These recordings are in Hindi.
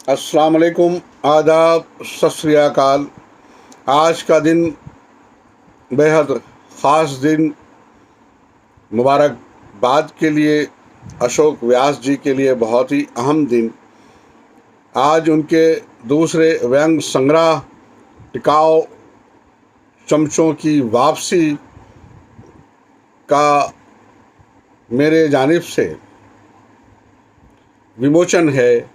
अस्सलाम वालेकुम, आदाब, सत श्री अकाल। आज का दिन बेहद ख़ास दिन, मुबारकबाद के लिए, अशोक व्यास जी के लिए बहुत ही अहम दिन। आज उनके दूसरे व्यंग संग्रह टिकाऊ चमचों की वापसी का मेरे जानिब से विमोचन है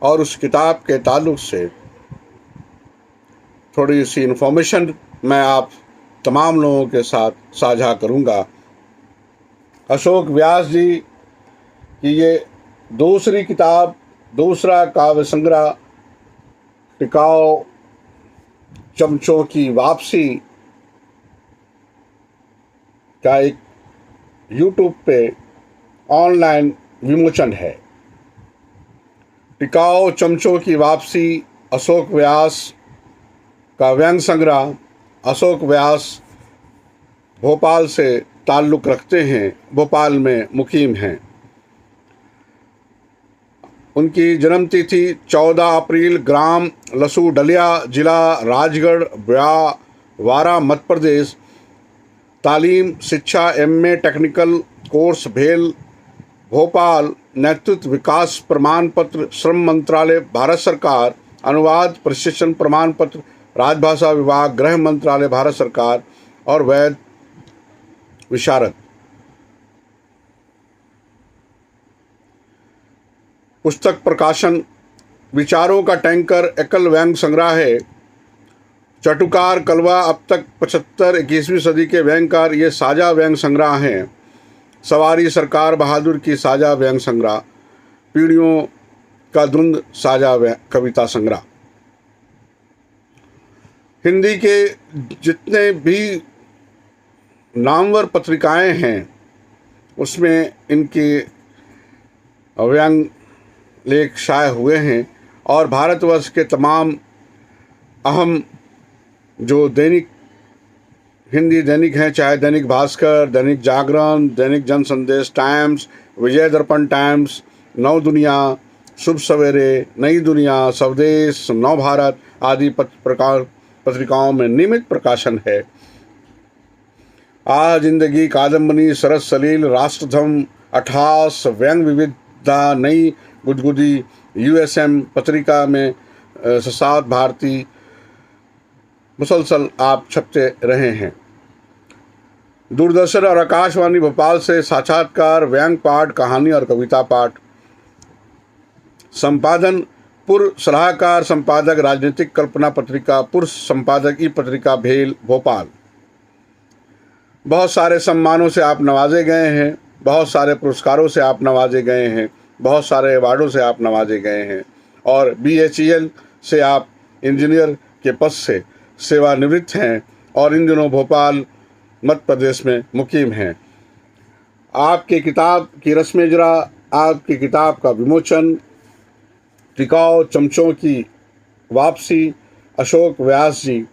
और उस किताब के ताल्लुक़ से थोड़ी सी इन्फॉर्मेशन मैं आप तमाम लोगों के साथ साझा करूंगा। अशोक व्यास जी की ये दूसरी किताब, दूसरा काव्य संग्रह टिकाऊ चमचों की वापसी का एक यूट्यूब पे ऑनलाइन विमोचन है। टिकाऊ चमचों की वापसी अशोक व्यास का व्यंग संग्रह। अशोक व्यास भोपाल से ताल्लुक़ रखते हैं, भोपाल में मुकीम हैं। उनकी जन्म तिथि 14 अप्रैल, ग्राम लसू डलिया, जिला राजगढ़, ब्यावारा, मध्य प्रदेश। तालीम शिक्षा एमए टेक्निकल कोर्स भेल, भोपाल। नेतृत्व विकास प्रमाण पत्र श्रम मंत्रालय भारत सरकार, अनुवाद प्रशिक्षण प्रमाण पत्र राजभाषा विभाग गृह मंत्रालय भारत सरकार, और वैध विशारद। पुस्तक प्रकाशन विचारों का टैंकर एकल व्यंग संग्रह है। चटुकार कलवा अब तक 75 21वीं सदी के व्यंगकार ये साझा व्यंग संग्रह हैं। सवारी सरकार बहादुर की साझा व्यंग संग्रह। पीढ़ियों का द्वंद्व साझा कविता संग्रह। हिंदी के जितने भी नामवर पत्रिकाएं हैं उसमें इनके व्यंग लेख शाये हुए हैं और भारतवर्ष के तमाम अहम जो दैनिक हिंदी दैनिक हैं, चाहे दैनिक भास्कर, दैनिक जागरण, दैनिक जन संदेश टाइम्स, विजय दर्पण टाइम्स, नव दुनिया, शुभ सवेरे, नई दुनिया, स्वदेश, नव भारत आदि पत्रिकाओं में नियमित प्रकाशन है। आ जिंदगी, कादम्बनी, सरस सलील, राष्ट्रधम, अठास, व्यंग विविधता, नई गुदगुदी, यूएसएम पत्रिका में सात भारती मुसलसल आप छपते रहे हैं। दूरदर्शन और आकाशवाणी भोपाल से साक्षात्कार, व्यंग पाठ, कहानी और कविता पाठ। संपादन पूर्व सलाहकार संपादक राजनीतिक कल्पना पत्रिका, पूर्व संपादक ई पत्रिका भेल, भोपाल। बहुत सारे सम्मानों से आप नवाजे गए हैं, बहुत सारे पुरस्कारों से आप नवाजे गए हैं, बहुत सारे अवार्डों से आप नवाजे गए हैं और BHEL से आप इंजीनियर के पद से सेवानिवृत्त हैं और इन दिनों भोपाल मध्य प्रदेश में मुकीम हैं। आपकी किताब की रस्म इजरा, आपकी किताब का विमोचन, टिकाऊ चमचों की वापसी, अशोक व्यास जी।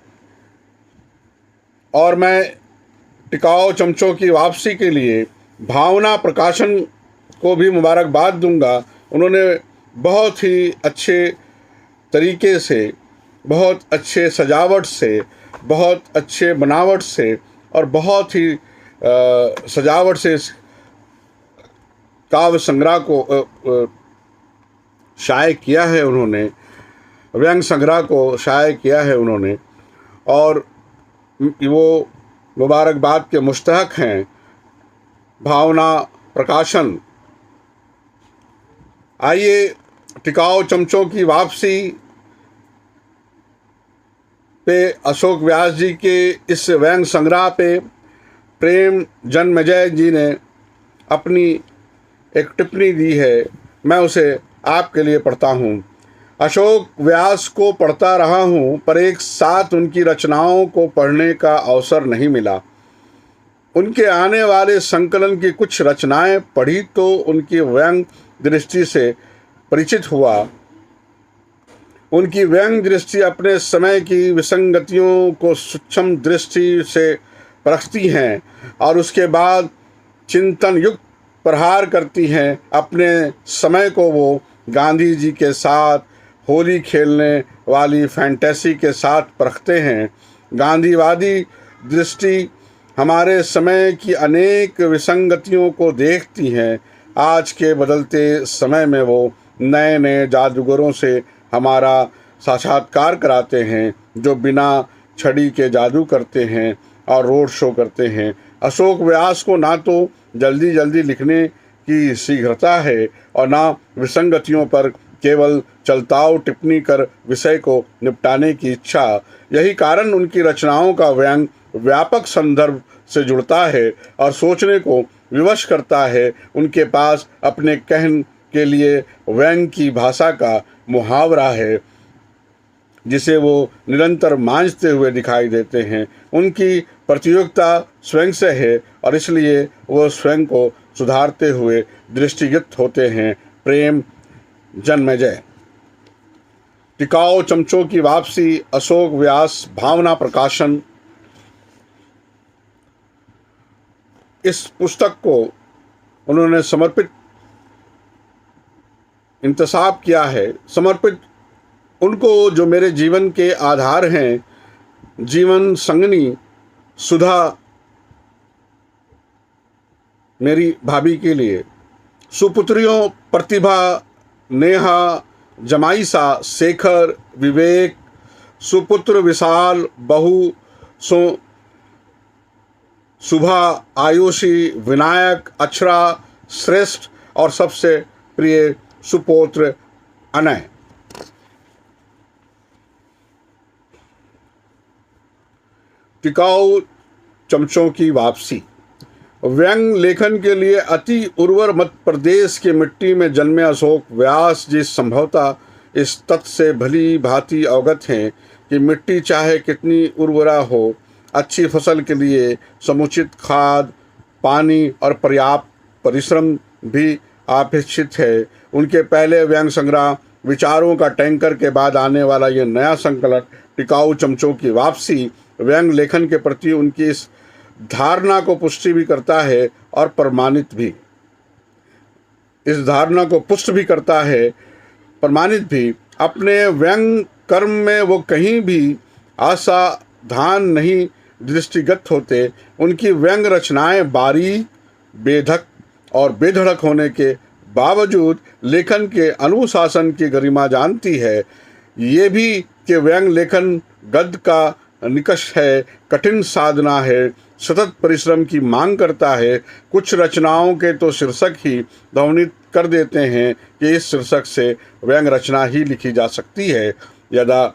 और मैं टिकाऊ चमचों की वापसी के लिए भावना प्रकाशन को भी मुबारकबाद दूंगा। उन्होंने बहुत ही अच्छे तरीके से, बहुत अच्छे सजावट से, बहुत अच्छे बनावट से और बहुत ही सजावट से इस काव्य संग्रह को शाये किया है उन्होंने, व्यंग संग्रह को शाये किया है उन्होंने और वो मुबारकबाद के मुस्तहक हैं। भावना प्रकाशन। आइए टिकाऊ चमचों की वापसी पे अशोक व्यास जी के इस व्यंग संग्रह पे प्रेम जन्मजय जी ने अपनी एक टिप्पणी दी है, मैं उसे आपके लिए पढ़ता हूँ। अशोक व्यास को पढ़ता रहा हूँ पर एक साथ उनकी रचनाओं को पढ़ने का अवसर नहीं मिला। उनके आने वाले संकलन की कुछ रचनाएं पढ़ी तो उनकी व्यंग दृष्टि से परिचित हुआ। उनकी व्यंग दृष्टि अपने समय की विसंगतियों को सूक्ष्म दृष्टि से परखती हैं और उसके बाद चिंतन युक्त प्रहार करती हैं। अपने समय को वो गांधी जी के साथ होली खेलने वाली फैंटेसी के साथ परखते हैं। गांधीवादी दृष्टि हमारे समय की अनेक विसंगतियों को देखती है। आज के बदलते समय में वो नए नए जादूगरों से हमारा साक्षात्कार कराते हैं, जो बिना छड़ी के जादू करते हैं और रोड शो करते हैं। अशोक व्यास को ना तो जल्दी जल्दी लिखने की शीघ्रता है और ना विसंगतियों पर केवल चलताऊ टिप्पणी कर विषय को निपटाने की इच्छा। यही कारण उनकी रचनाओं का व्यंग व्यापक संदर्भ से जुड़ता है और सोचने को विवश करता है। उनके पास अपने कहन के लिए व्यंग की भाषा का मुहावरा है, जिसे वो निरंतर मांझते हुए दिखाई देते हैं। उनकी प्रतियोगिता स्वयं से है और इसलिए वो स्वयं को सुधारते हुए दृष्टिगत होते हैं। प्रेम जन्मेजय। टिकाऊ चमचों की वापसी, अशोक व्यास, भावना प्रकाशन। इस पुस्तक को उन्होंने समर्पित इंतसाब किया है, समर्पित उनको जो मेरे जीवन के आधार हैं, जीवन संगनी सुधा मेरी भाभी के लिए, सुपुत्रियों प्रतिभा, नेहा, जमाईसा, शेखर, विवेक, सुपुत्र विशाल, बहू शुभा, आयुषी, विनायक, अक्षरा, श्रेष्ठ और सबसे प्रिय सुपुत्र अनय। टिकाऊ चमचों की वापसी। व्यंग लेखन के लिए अति उर्वर मध्य प्रदेश की मिट्टी में जन्मे अशोक व्यास जी संभवतः इस तथ्य से भली भांति अवगत हैं कि मिट्टी चाहे कितनी उर्वरा हो, अच्छी फसल के लिए समुचित खाद, पानी और पर्याप्त परिश्रम भी अपेक्षित है। उनके पहले व्यंग संग्रह विचारों का टैंकर के बाद आने वाला ये नया संकलन टिकाऊ चमचों की वापसी व्यंग लेखन के प्रति उनकी इस धारणा को पुष्टि भी करता है और प्रमाणित भी। इस धारणा को पुष्ट भी करता है, प्रमाणित भी। अपने व्यंग कर्म में वो कहीं भी असावधान नहीं दृष्टिगत होते। उनकी व्यंग रचनाएं बारीक, बेधक और बेधड़क होने के बावजूद लेखन के अनुशासन की गरिमा जानती है। ये भी कि व्यंग लेखन गद्य का निकष है, कठिन साधना है, सतत परिश्रम की मांग करता है। कुछ रचनाओं के तो शीर्षक ही ध्वनित कर देते हैं कि इस शीर्षक से व्यंग रचना ही लिखी जा सकती है। यदा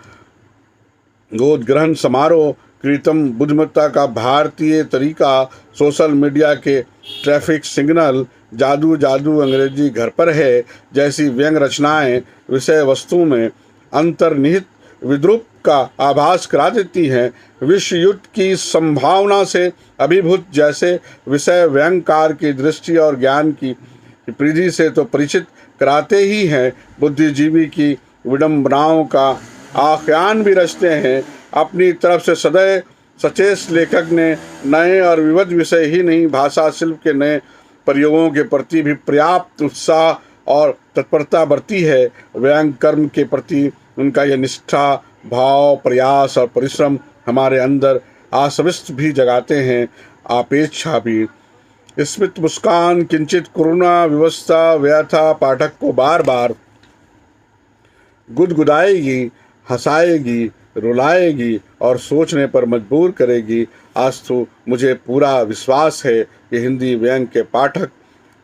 गोद ग्रहण समारोह, कृत्रिम बुद्धिमत्ता का भारतीय तरीका, सोशल मीडिया के ट्रैफिक सिग्नल, जादू जादू अंग्रेजी घर पर है जैसी व्यंग रचनाएं विषय वस्तु में अंतर्निहित विद्रूप का आभास करा देती हैं। विश्व युद्ध की संभावना से अभिभूत जैसे विषय व्यंगकार की दृष्टि और ज्ञान की परिधि से तो परिचित कराते ही हैं, बुद्धिजीवी की विडंबनाओं का आख्यान भी रचते हैं। अपनी तरफ से सदैव सचेत लेखक ने नए और विविध विषय ही नहीं, भाषा शिल्प के नए प्रयोगों के प्रति भी पर्याप्त उत्साह और तत्परता बरती है। व्यंग कर्म के प्रति उनका यह निष्ठा, भाव, प्रयास और परिश्रम हमारे अंदर आश्वस्त भी जगाते हैं, अपेक्षा भी। स्मित मुस्कान, किंचित करुणा, व्यवस्था, व्यथा पाठक को बार बार गुदगुदाएगी, हंसाएगी, रुलाएगी और सोचने पर मजबूर करेगी। आज तो मुझे पूरा विश्वास है कि हिंदी व्यंग के पाठक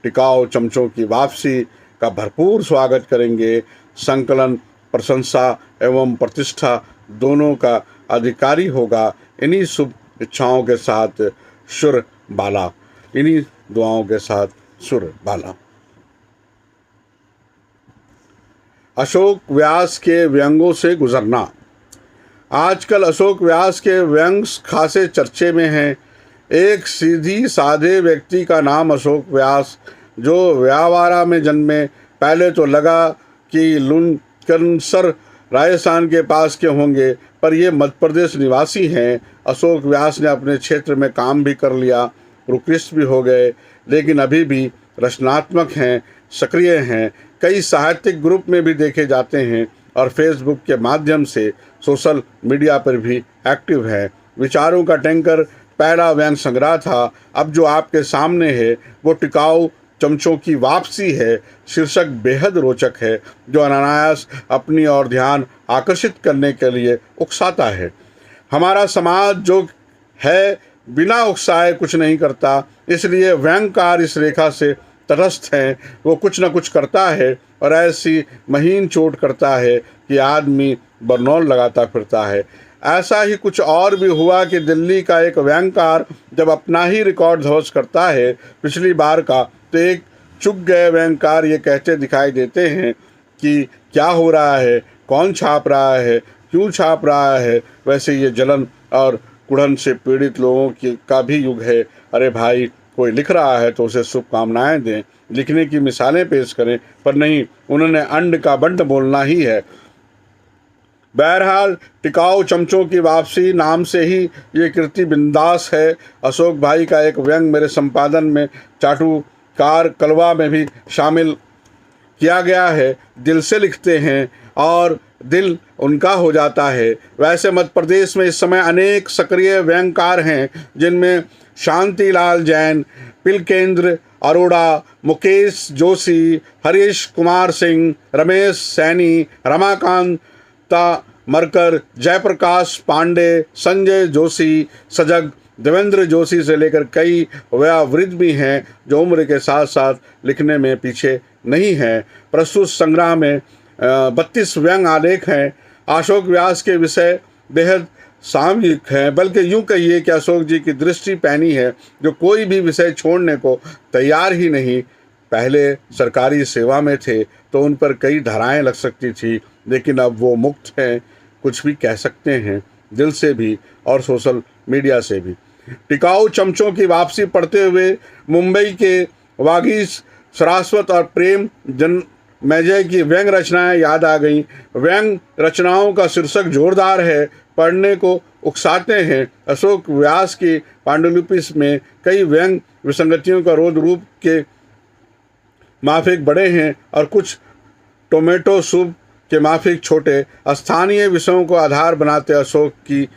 टिकाऊ चमचों की वापसी का भरपूर स्वागत करेंगे। संकलन प्रशंसा एवं प्रतिष्ठा दोनों का अधिकारी होगा। इन्हीं शुभ इच्छाओं के साथ सुर बाला, इन्हीं दुआओं के साथ सुर बाला। अशोक व्यास के व्यंगों से गुजरना। आजकल अशोक व्यास के व्यंग खासे चर्चे में हैं। एक सीधी साधे व्यक्ति का नाम अशोक व्यास, जो व्यावारा में जन्मे। पहले तो लगा कि लुनकनसर राजस्थान के पास के होंगे, पर ये मध्य प्रदेश निवासी हैं। अशोक व्यास ने अपने क्षेत्र में काम भी कर लिया, उत्कृष्ट भी हो गए, लेकिन अभी भी रचनात्मक हैं, सक्रिय हैं। कई साहित्यिक ग्रुप में भी देखे जाते हैं। और फेसबुक के माध्यम से सोशल मीडिया पर भी एक्टिव हैं। विचारों का टैंकर पहला व्यंग संग्रह था। अब जो आपके सामने है वो टिकाऊ चमचों की वापसी है। शीर्षक बेहद रोचक है, जो अनायास अपनी ओर ध्यान आकर्षित करने के लिए उकसाता है। हमारा समाज जो है बिना उकसाए कुछ नहीं करता, इसलिए व्यंगकार इस रेखा से तटस्थ हैं। वो कुछ न कुछ करता है और ऐसी महीन चोट करता है कि आदमी बरनौल लगाता फिरता है। ऐसा ही कुछ और भी हुआ कि दिल्ली का एक व्यंगकार जब अपना ही रिकॉर्ड ध्वस्त करता है पिछली बार का, तो एक चुक गए व्यंगकार ये कहते दिखाई देते हैं कि क्या हो रहा है, कौन छाप रहा है, क्यों छाप रहा है। वैसे ये जलन और कुढ़न से पीड़ित लोगों का भी युग है। अरे भाई, कोई लिख रहा है तो उसे शुभकामनाएं दें, लिखने की मिसालें पेश करें, पर नहीं, उन्होंने अंड का बंड बोलना ही है। बहरहाल, टिकाऊ चमचों की वापसी नाम से ही ये कृति बिंदास है। अशोक भाई का एक व्यंग मेरे संपादन में चाटुकार कलवा में भी शामिल किया गया है। दिल से लिखते हैं और दिल उनका हो जाता है। वैसे मध्य प्रदेश में इस समय अनेक सक्रिय व्यंगकार हैं, जिनमें शांतिलाल जैन, पिलकेंद्र अरोड़ा, मुकेश जोशी, हरीश कुमार सिंह, रमेश सैनी, रमाकांत मरकर, जयप्रकाश पांडे, संजय जोशी, सजग, देवेंद्र जोशी से लेकर कई वयोवृद्ध भी हैं जो उम्र के साथ साथ लिखने में पीछे नहीं हैं। प्रस्तुत संग्रह में 32 व्यंग आलेख हैं। अशोक व्यास के विषय बेहद सामयिक हैं, बल्कि यूँ कहिए कि अशोक जी की दृष्टि पैनी है, जो कोई भी विषय छोड़ने को तैयार ही नहीं। पहले सरकारी सेवा में थे तो उन पर कई धाराएं लग सकती थी, लेकिन अब वो मुक्त हैं, कुछ भी कह सकते हैं, दिल से भी और सोशल मीडिया से भी। टिकाऊ चमचों की वापसी पढ़ते हुए मुंबई के वागीश, सरास्वत और प्रेम जन्मेजय की व्यंग रचनाएं याद आ गईं। व्यंग रचनाओं का शीर्षक जोरदार है, पढ़ने को उकसाते हैं। अशोक व्यास की पांडुलिपि में कई व्यंग विसंगतियों का रोध रूप के माफिक बड़े हैं और कुछ टोमेटो सूप के माफिक छोटे। स्थानीय विषयों को आधार बनाते अशोक की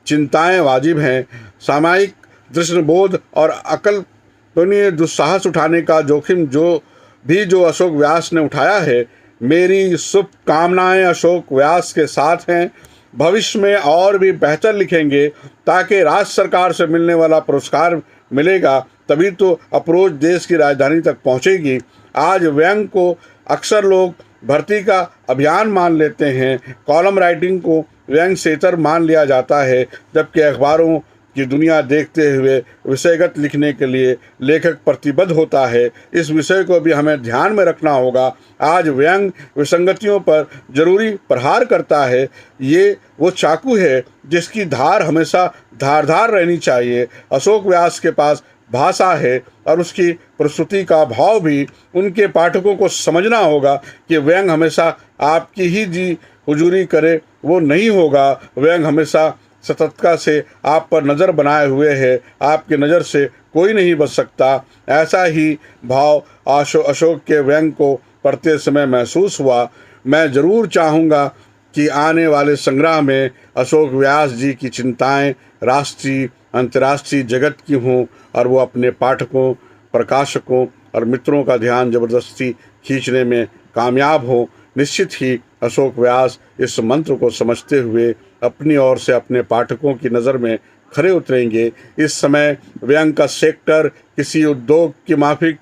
चिंताएं वाजिब हैं। सामायिक दृष्टिबोध और अकल्पनीय दुस्साहस उठाने का जोखिम जो अशोक व्यास ने उठाया है। मेरी शुभकामनाएं अशोक व्यास के साथ हैं। भविष्य में और भी बेहतर लिखेंगे, ताकि राज्य सरकार से मिलने वाला पुरस्कार मिलेगा, तभी तो अप्रोच देश की राजधानी तक पहुंचेगी। आज व्यंग को अक्सर लोग भर्ती का अभियान मान लेते हैं, कॉलम राइटिंग को व्यंग सेतर मान लिया जाता है, जबकि अखबारों की दुनिया देखते हुए विषयगत लिखने के लिए लेखक प्रतिबद्ध होता है। इस विषय को भी हमें ध्यान में रखना होगा। आज व्यंग विसंगतियों पर जरूरी प्रहार करता है। ये वो चाकू है जिसकी धार हमेशा धारदार रहनी चाहिए। अशोक व्यास के पास भाषा है और उसकी प्रस्तुति का भाव भी। उनके पाठकों को समझना होगा कि व्यंग हमेशा आपकी ही जी हुजूरी करे वो नहीं होगा। व्यंग हमेशा सतर्कता से आप पर नज़र बनाए हुए है, आपकी नज़र से कोई नहीं बच सकता। ऐसा ही भाव अशोक के व्यंग को पढ़ते समय महसूस हुआ। मैं ज़रूर चाहूँगा कि आने वाले संग्रह में अशोक व्यास जी की चिंताएं राष्ट्रीय अंतर्राष्ट्रीय जगत की हों और वो अपने पाठकों, प्रकाशकों और मित्रों का ध्यान जबरदस्ती खींचने में कामयाब हो। निश्चित ही अशोक व्यास इस मंत्र को समझते हुए अपनी ओर से अपने पाठकों की नज़र में खरे उतरेंगे। इस समय व्यंग का सेक्टर किसी उद्योग की माफिक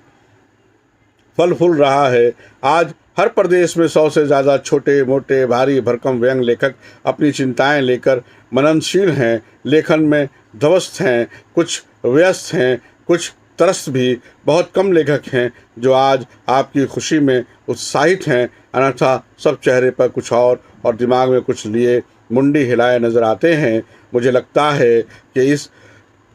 फल फूल रहा है। आज हर प्रदेश में 100 से ज़्यादा छोटे मोटे भारी भरकम व्यंग लेखक अपनी चिंताएं लेकर मननशील हैं, लेखन में ध्वस्त हैं, कुछ व्यस्त हैं, कुछ त्रस्त भी। बहुत कम लेखक हैं जो आज आपकी खुशी में उत्साहित हैं, अन्यथा सब चेहरे पर कुछ और दिमाग में कुछ लिए मुंडी हिलाए नज़र आते हैं। मुझे लगता है कि इस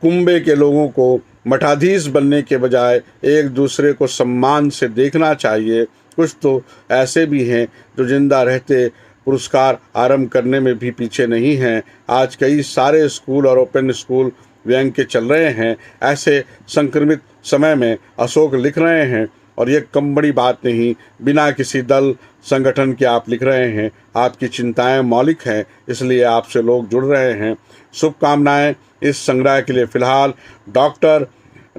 कुंबे के लोगों को मठाधीश बनने के बजाय एक दूसरे को सम्मान से देखना चाहिए। कुछ तो ऐसे भी हैं जो जिंदा रहते पुरस्कार आरंभ करने में भी पीछे नहीं हैं। आज कई सारे स्कूल और ओपन स्कूल व्यंग के चल रहे हैं। ऐसे संक्रमित समय में अशोक लिख रहे हैं और ये कम बड़ी बात नहीं। बिना किसी दल संगठन के आप लिख रहे हैं, आपकी चिंताएं मौलिक हैं, इसलिए आपसे लोग जुड़ रहे हैं। शुभकामनाएं इस संग्रह के लिए। फिलहाल डॉक्टर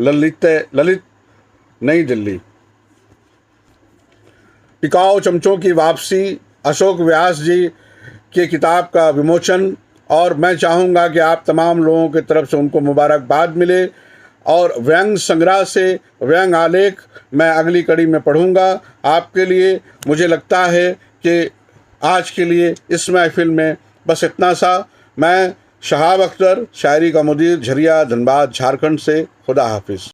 ललित, नई दिल्ली। टिकाऊ चमचों की वापसी, अशोक व्यास जी के किताब का विमोचन, और मैं चाहूँगा कि आप तमाम लोगों की तरफ से उनको मुबारकबाद मिले। और व्यंग संग्रह से व्यंग आलेख मैं अगली कड़ी में पढ़ूँगा आपके लिए। मुझे लगता है कि आज के लिए इस महफिल में बस इतना सा। मैं शहाब अख्तर, शायरी का मुदीर, झरिया, धनबाद, झारखंड से। खुदा हाफिज़।